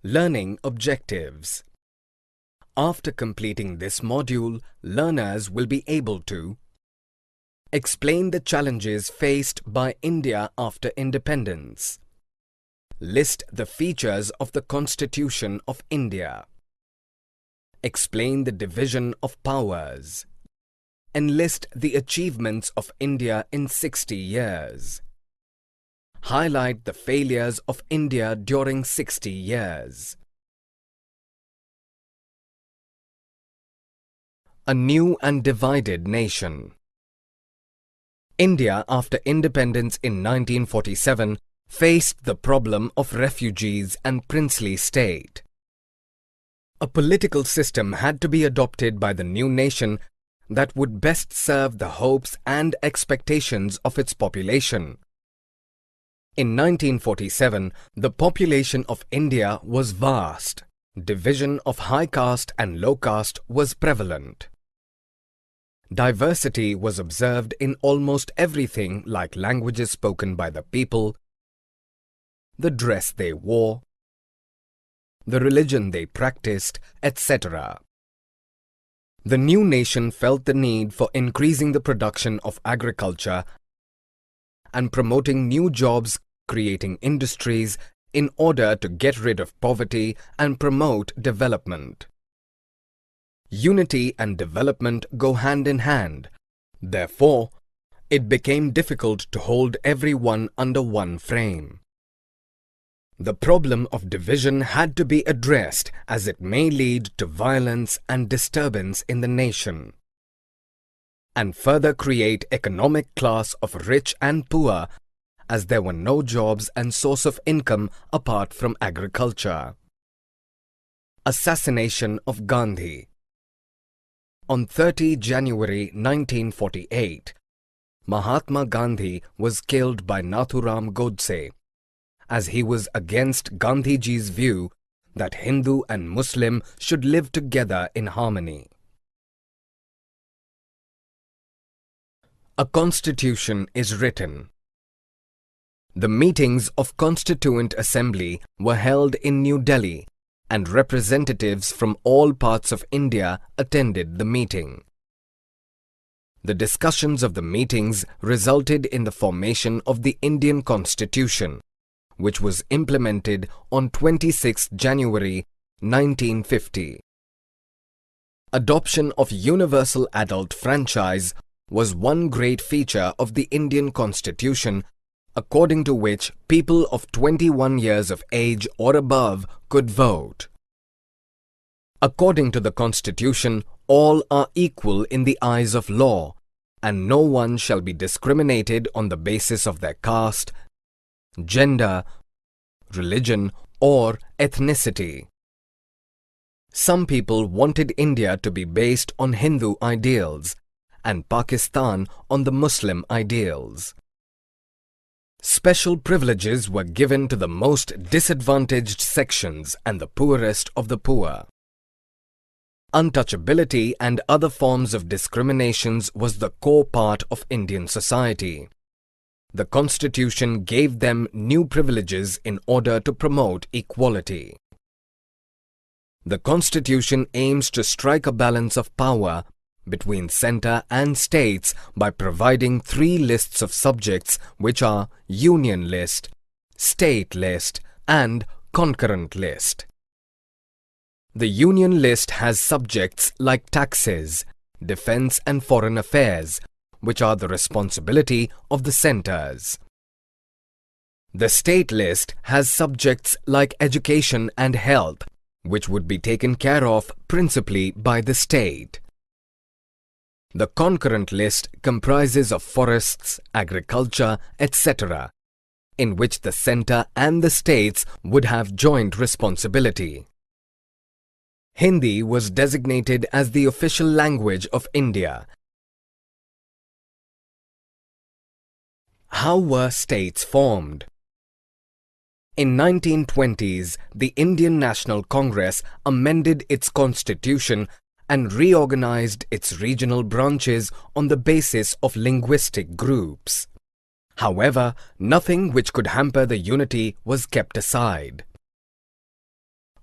Learning objectives. After completing this module, learners will be able to explain the challenges faced by India after independence. List the features of the Constitution of India. Explain the division of powers. Enlist the achievements of India in 60 years. Highlight the failures of India during 60 years. A new and divided nation. India, after independence in 1947, faced the problem of refugees and princely state. A political system had to be adopted by the new nation that would best serve the hopes and expectations of its population. In 1947, the population of India was vast. Division of high caste and low caste was prevalent. Diversity was observed in almost everything, like languages spoken by the people, the dress they wore, the religion they practiced, etc. The new nation felt the need for increasing the production of agriculture and promoting new jobs, creating industries in order to get rid of poverty and promote development. Unity and development go hand in hand. Therefore, it became difficult to hold everyone under one frame. The problem of division had to be addressed, as it may lead to violence and disturbance in the nation, and further create economic class of rich and poor, as there were no jobs and source of income apart from agriculture. Assassination of Gandhi. On 30 January 1948, Mahatma Gandhi was killed by Nathuram Godse, as he was against Gandhiji's view that Hindu and Muslim should live together in harmony. A constitution is written. The meetings of Constituent Assembly were held in New Delhi, and representatives from all parts of India attended the meeting. The discussions of the meetings resulted in the formation of the Indian Constitution, which was implemented on 26 January 1950. Adoption of universal adult franchise was one great feature of the Indian Constitution, according to which people of 21 years of age or above could vote. According to the Constitution, all are equal in the eyes of law, and no one shall be discriminated on the basis of their caste, gender, religion, or ethnicity. Some people wanted India to be based on Hindu ideals and Pakistan on the Muslim ideals. Special privileges were given to the most disadvantaged sections and the poorest of the poor. Untouchability and other forms of discriminations was the core part of Indian society. The Constitution gave them new privileges in order to promote equality. The Constitution aims to strike a balance of power between centre and states by providing 3 lists of subjects, which are Union List, State List and Concurrent List. The Union List has subjects like taxes, defence and foreign affairs, which are the responsibility of the centres. The State List has subjects like education and health, which would be taken care of principally by the state. The Concurrent List comprises of forests, agriculture, etc., in which the centre and the states would have joint responsibility. Hindi was designated as the official language of India. How were states formed? In 1920s, the Indian National Congress amended its constitution and reorganized its regional branches on the basis of linguistic groups. However, nothing which could hamper the unity was kept aside.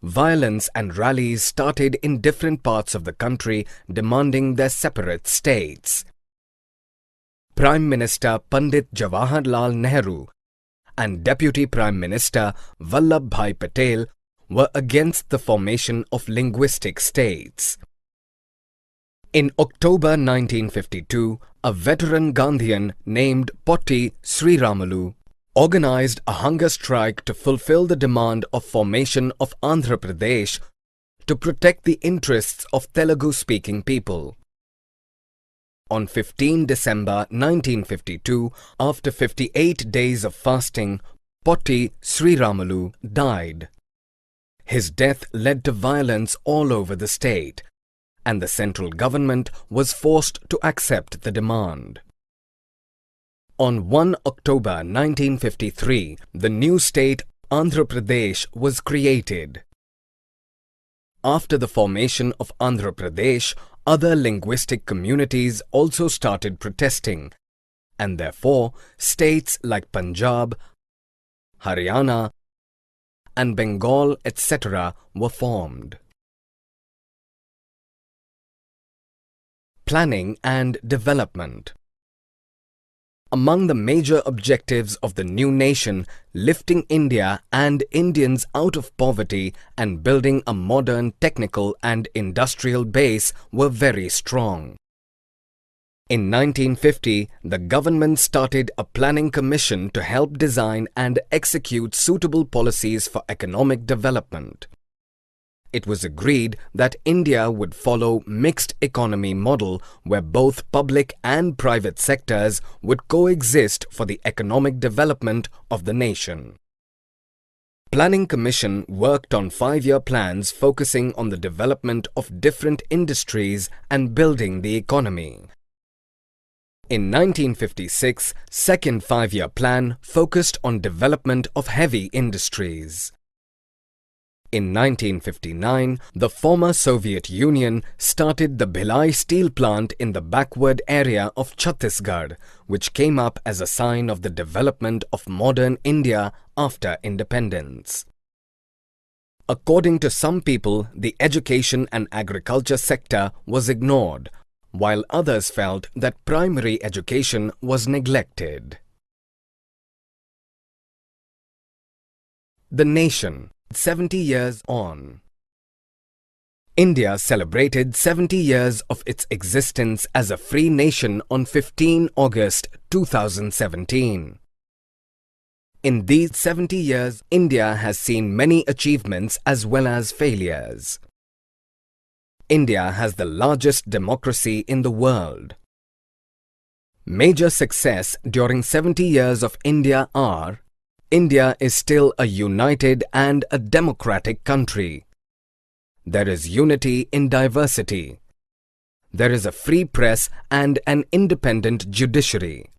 violence and rallies started in different parts of the country demanding their separate states. Prime Minister Pandit Jawaharlal Nehru and Deputy Prime Minister Vallabhbhai Patel were against the formation of linguistic states. In October 1952, a veteran Gandhian named Potti Sriramalu organized a hunger strike to fulfill the demand of formation of Andhra Pradesh to protect the interests of Telugu-speaking people. On 15 December 1952, after 58 days of fasting, Potti Sriramalu died. His death led to violence all over the state, and the central government was forced to accept the demand. On 1 October 1953, the new state Andhra Pradesh was created. After the formation of Andhra Pradesh, other linguistic communities also started protesting, and therefore states like Punjab, Haryana, and Bengal, etc. were formed. Planning and development. Among the major objectives of the new nation, lifting India and Indians out of poverty and building a modern technical and industrial base were very strong. In 1950, the government started a planning commission to help design and execute suitable policies for economic development. It was agreed that India would follow mixed economy model where both public and private sectors would coexist for the economic development of the nation. Planning Commission worked on 5-year plans focusing on the development of different industries and building the economy. In 1956, second 5-year plan focused on development of heavy industries. In 1959, the former Soviet Union started the Bhilai steel plant in the backward area of Chhattisgarh, which came up as a sign of the development of modern India after independence. According to some people, the education and agriculture sector was ignored, while others felt that primary education was neglected. The nation. 70 years on. India celebrated 70 years of its existence as a free nation on 15 August 2017. In these 70 years, India has seen many achievements as well as failures. India has the largest democracy in the world. Major success during 70 years of India are: India is still a united and a democratic country. There is unity in diversity. There is a free press and an independent judiciary.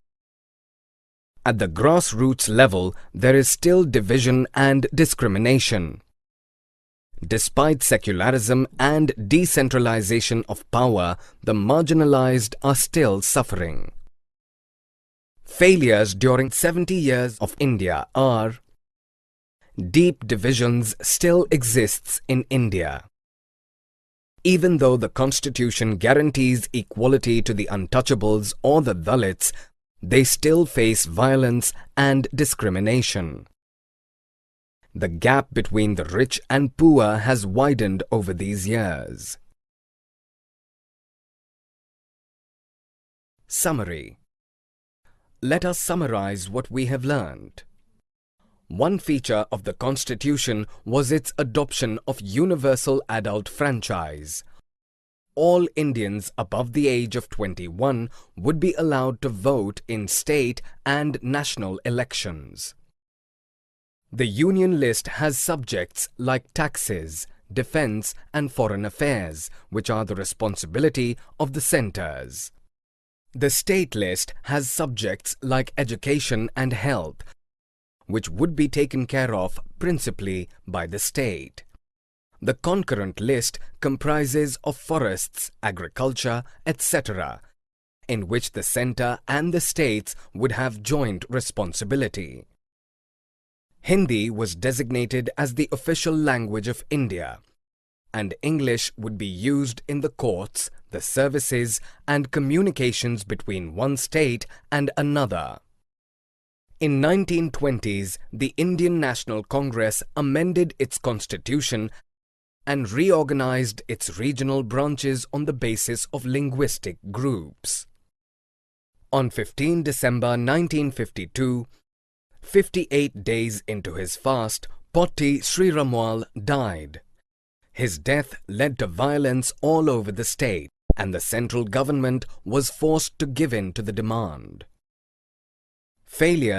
At the grassroots level, there is still division and discrimination. Despite secularism and decentralization of power, the marginalized are still suffering. Failures during 70 years of India are: deep divisions still exists in India. Even though the Constitution guarantees equality to the untouchables or the Dalits, they still face violence and discrimination. The gap between the rich and poor has widened over these years. Summary. Let us summarize what we have learned. One feature of the Constitution was its adoption of universal adult franchise. All Indians above the age of 21 would be allowed to vote in state and national elections. The Union list has subjects like taxes, defence and foreign affairs, which are the responsibility of the centres. The state list has subjects like education and health, which would be taken care of principally by the state. The concurrent list comprises of forests, agriculture, etc., in which the centre and the states would have joint responsibility. Hindi was designated as the official language of India, and English would be used in the courts, the services, and communications between one state and another. In 1920s, the Indian National Congress amended its constitution and reorganized its regional branches on the basis of linguistic groups. On 15 December 1952, 58 days into his fast, Potti Sriramal died. His death led to violence all over the state, and the central government was forced to give in to the demand. Failure